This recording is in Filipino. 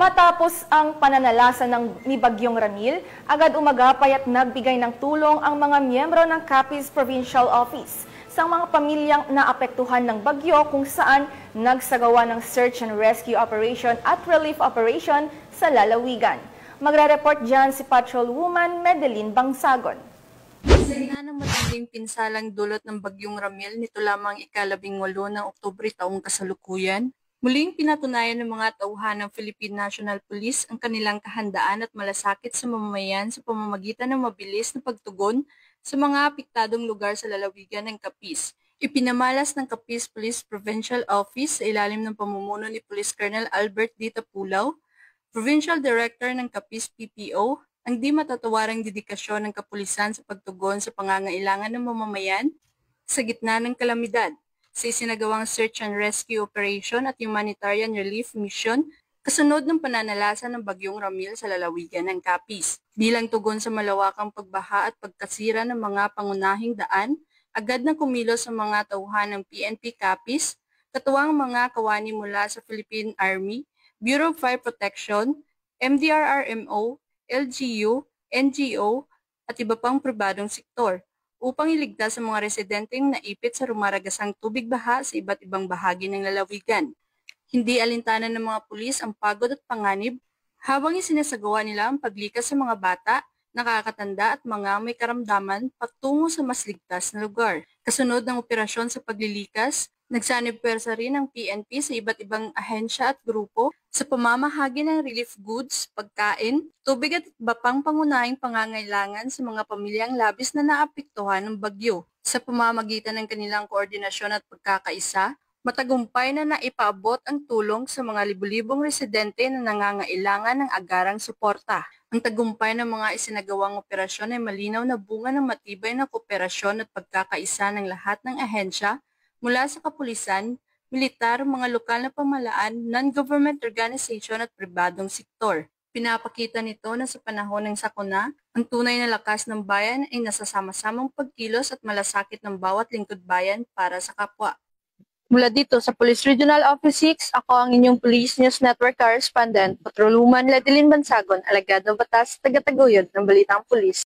Matapos ang pananalasa ni Bagyong Ramil, agad umagapay at nagbigay ng tulong ang mga miyembro ng Capiz Provincial Office sa mga pamilyang naapektuhan ng bagyo kung saan nagsagawa ng search and rescue operation at relief operation sa lalawigan. Magre-report dyan si Patrolwoman Medeline Bangsagon. Sa gitna ng matinding pinsalang dulot ng Bagyong Ramil nito lamang ika-18 ng Oktubre taong kasalukuyan, muling pinatunayan ng mga tauhan ng Philippine National Police ang kanilang kahandaan at malasakit sa mamamayan sa pamamagitan ng mabilis na pagtugon sa mga apektadong lugar sa lalawigan ng Capiz. Ipinamalas ng Capiz Police Provincial Office sa ilalim ng pamumuno ni Police Colonel Albert D. Tapulaw, Provincial Director ng Capiz PPO, ang di matatawarang dedikasyon ng kapulisan sa pagtugon sa pangangailangan ng mamamayan sa gitna ng kalamidad, sa isinagawang search and rescue operation at humanitarian relief mission kasunod ng pananalasa ng Bagyong Ramil sa lalawigan ng Capiz. Bilang tugon sa malawakang pagbaha at pagkasira ng mga pangunahing daan, agad na kumilos ang mga tauhan ng PNP Capiz, katuwang mga kawani mula sa Philippine Army, Bureau of Fire Protection, MDRRMO, LGU, NGO, at iba pang pribadong sektor upang iligtas ang mga residenteng naipit sa rumaragasang tubig baha sa iba't ibang bahagi ng lalawigan. Hindi alintana ng mga pulis ang pagod at panganib habang isinasagawa nila ang paglikas sa mga bata, nakakatanda at mga may karamdaman patungo sa mas ligtas na lugar. Kasunod ng operasyon sa paglilikas, nagsanib pwersa rin ang PNP sa iba't ibang ahensya at grupo sa pamamahagi ng relief goods, pagkain, tubig at iba pang pangunahing pangangailangan sa mga pamilyang labis na naapektuhan ng bagyo. Sa pamamagitan ng kanilang koordinasyon at pagkakaisa, matagumpay na naipaabot ang tulong sa mga libu-libong residente na nangangailangan ng agarang suporta. Ang tagumpay ng mga isinagawang operasyon ay malinaw na bunga ng matibay na kooperasyon at pagkakaisa ng lahat ng ahensya mula sa kapulisan, militar, mga lokal na pamahalaan, non-government organization at pribadong sektor. Pinapakita nito na sa panahon ng sakuna, ang tunay na lakas ng bayan ay nasasama-samang pagkilos at malasakit ng bawat lingkod bayan para sa kapwa. Mula dito sa Police Regional Office 6, ako ang inyong Police News Network Correspondent, Patrolwoman Medeline Bangsagon, alagad ng batas, taga-taguyod ng Balitang Pulis.